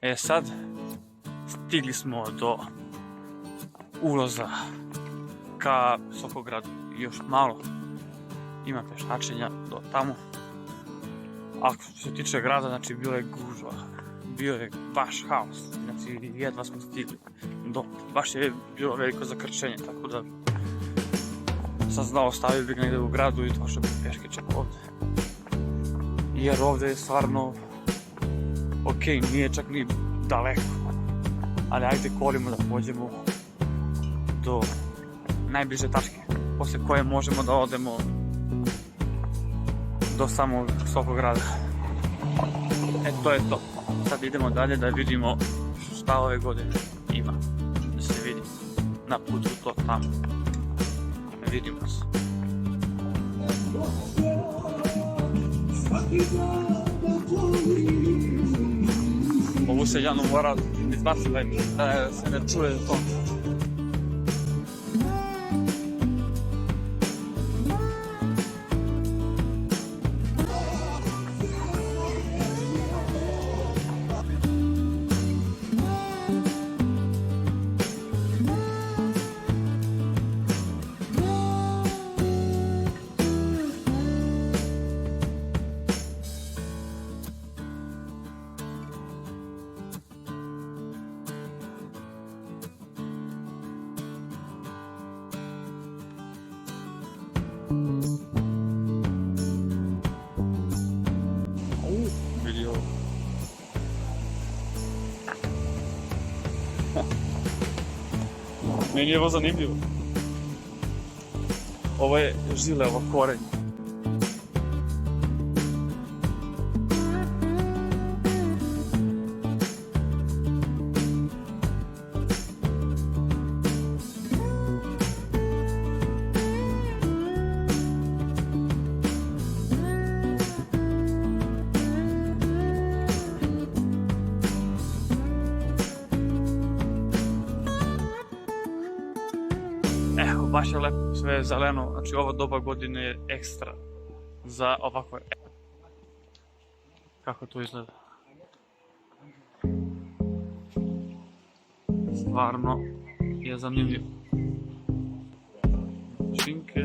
E sad, stigli smo do ulaza ka Sokogradu. Još malo ima pešačenja do tamo. A što se tiče grada, znači bilo je gužva, bio je baš haos, znači jedva smo stigli do, baš je bilo veliko zakrčenje, tako da sam znao stavio bi ga negdje u gradu i došao bi peške čak ovdje. Jer ovdje je stvarno ok, nije čak ni daleko, ali ajde kolimo da pođemo do najbliže tačke, posle koje možemo da odemo do samog Sokograda. E, to je to. Sad idemo dalje da vidimo šta ove godine ima da se vidi na putu to tamo. Vidimo se. Ovu se Janu mora izbaciti da se ne čuje to. Vidi ovo. Meni je ovo zanimljivo. Ovo je žile, ovo korenje. Evo, baš je lepo, sve je zeleno, znači ovo doba godine je ekstra za ovako. Kako to izgleda? Stvarno je zanimljivo. Šinke.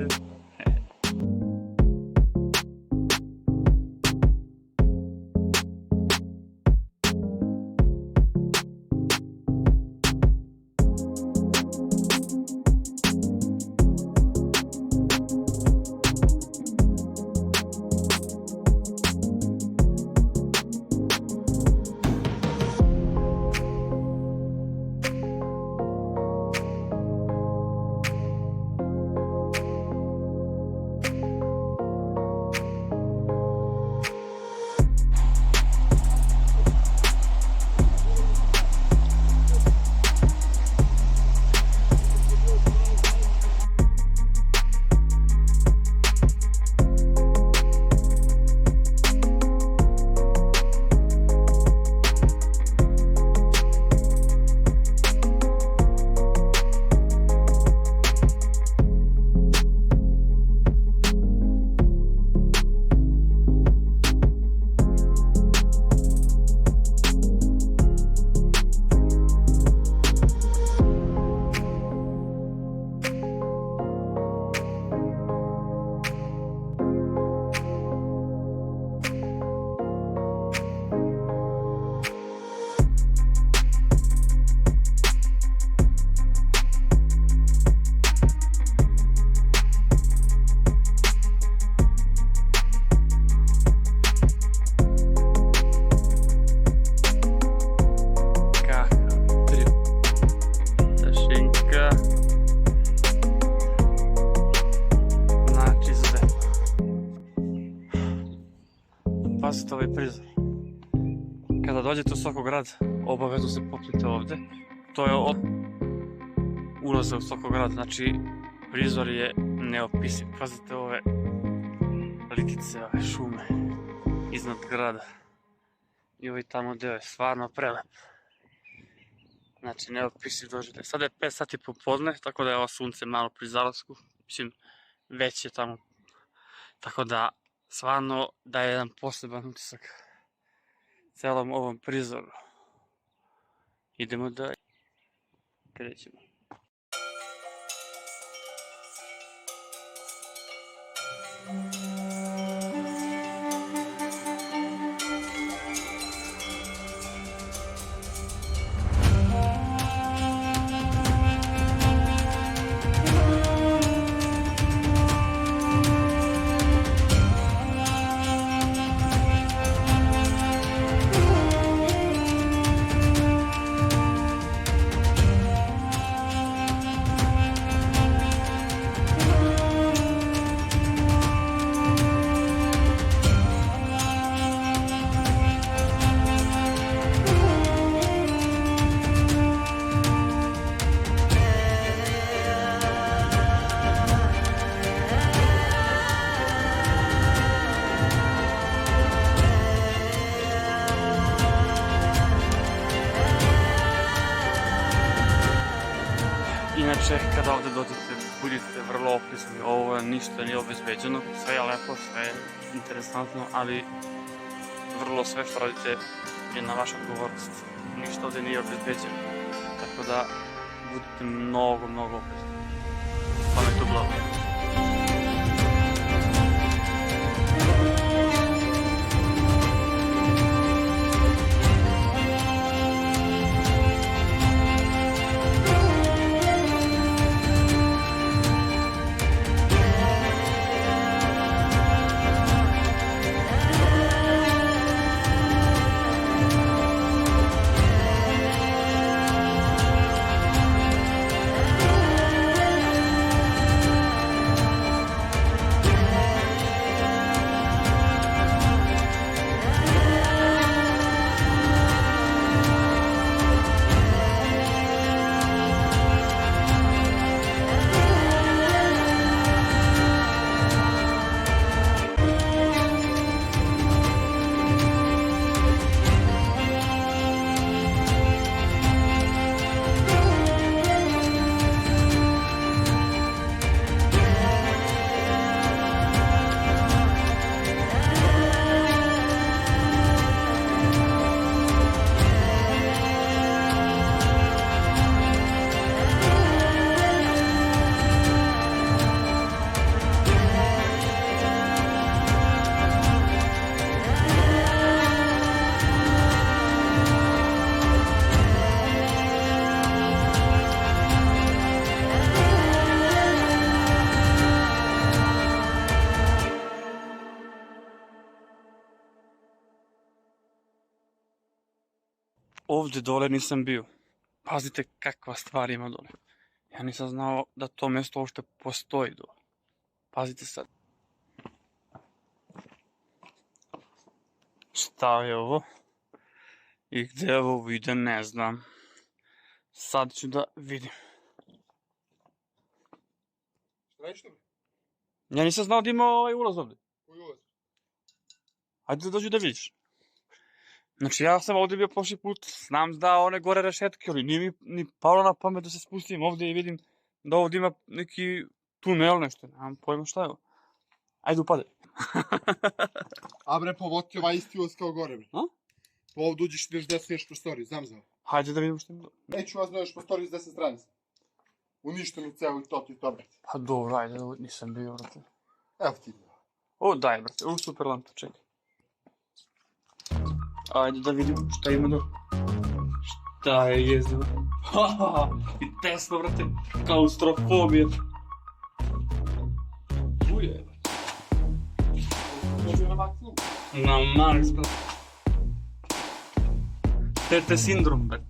Pazite ovaj prizor. Kada dođete u Sokograd, obavezno se popnite ovdje. To je ulaze u Sokograd, znači prizor je neopisiv. Pazite ove litice, ove šume iznad grada. I ovaj tamo deo je stvarno prelep. Znači neopisiv doživljaj. Sada je 5 sati popodne, tako da je ovo sunce malo pri zalasku. Mislim, već je tamo. Tako da stvarno daje jedan poseban utisak celom ovom prizoru. idemo da krećemo. Inače, kada ovdje dođete, budite vrlo oprezni, ovo ništa nije obezbeđeno, sve je lepo, sve je interesantno, ali vrlo sve što radite je na vašu odgovornost, ništa ovdje nije obezbeđeno, tako da budite mnogo oprezni, pamet u glavu. Ovdje dole nisam bio. Pazite kakva stvar ima dole. Ja nisam znao da to mjesto uopšte postoji dole. Pazite sad. Šta je ovo? I gdje ovo ide, ne znam. Sad ću da vidim. Šta radiš tu? Ja nisam znao da ima ovaj ulaz ovdje. Koji ulaz? Ajde da dođu da vidiš. Znači ja sam ovdje bio prošli put, znam da one gore rešetke, ali nije mi ni palo na pamet da se spustim ovdje i vidim da ovdje ima neki tunel nešto, nemam pojma šta je ovo. Ajde upadaj. A bre, povoti ovaj isti ulaz kao gore bre. A? Ovdje uđeš i ideš desno još prostoriju, znam za ovo. Hajde da vidimo što ima. Neću vas još prostoriju s desne strane. Uništenu celu i to brate. Pa dobro, ajde, nisam bio, brate. Evo ti. O, daj, brate, ovo super lampa, čekaj. Ajde da vidimo šta ima do... Šta je jezivo? Haha, i Tesla, brate, klaustrofobija. Uje, brate. Dođu na maksimum. Na maks, brate. Tete sindrom, brate.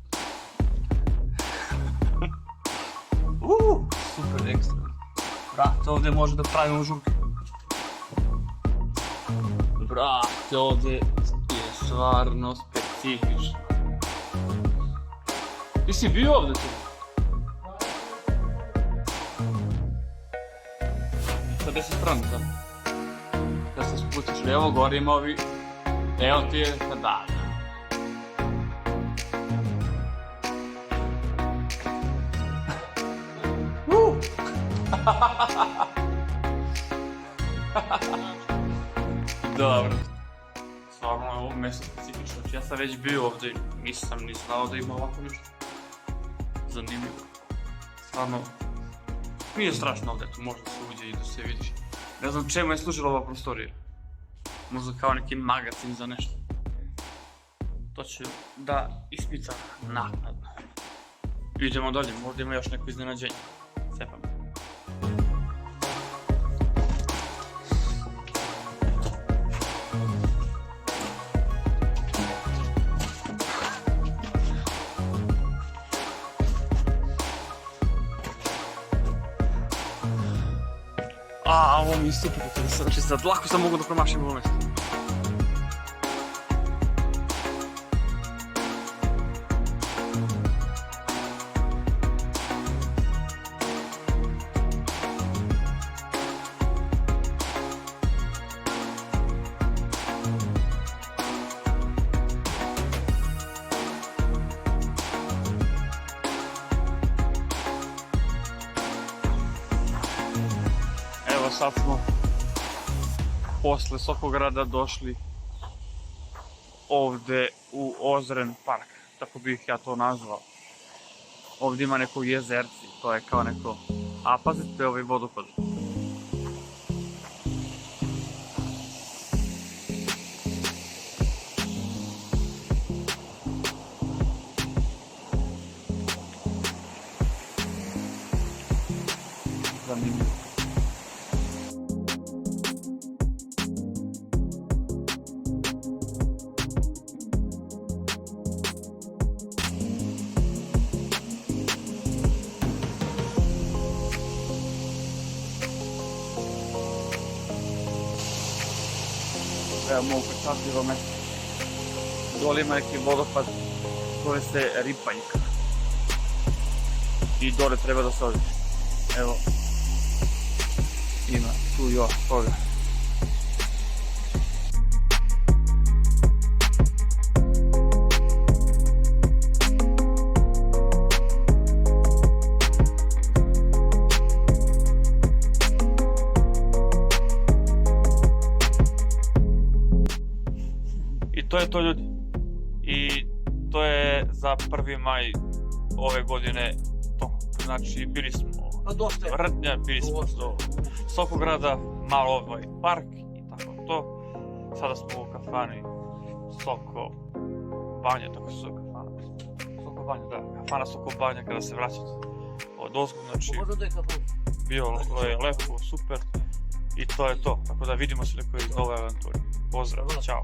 Super ekstra. Brate, ovdje može da pravimo žurke. Brate, ovdje je stvarno specifično. Ti si bio ovdje tu? Sa 10 stranica. Da se spustiš lijevo, gore ima ovi... Evo ti je da. Dobro. Stvarno je ovo mjesto specifično, ja sam već bio ovdje, nisam ni znao da ima ovako nešto. Zanimljivo. Stvarno, nije strašno ovdje, tu može se uđe i da se vidi. Ne znam čemu je služila ova prostorija. Možda kao neki magazin za nešto. To ću da ispicam naknadno. Idemo dalje, možda ima još neko iznenađenje. Cepam. Ovo mi je super, znači sad lako sam mogu da promašim ovo mjesto. Evo sad smo posle Sokograda došli ovdje u Ozren park, tako bih ja to nazvao. Ovdje ima neko jezerci, to je kao neko... A pazite ovaj vodopad. Zanimljivo. Evo mogu pričati vam nešto. Dole ima neki vodopad, zove se Ripanjka. I dole treba da se odiš. Evo, ima tu još toga. I to je to, ljudi. I to je za 1. maj ove godine to. Znači bili smo Vrtnja, bili smo do Sokograda, malo ovaj park i tako to. Sada smo u kafani Soko Banja, tako se zove kafana. Soko Banja, da, kafana Soko Banja kada se vraćate od ozgo, znači bilo je lepo, super i to je to. Tako da vidimo se nekoj nove avanturi. Pozdrav, čao.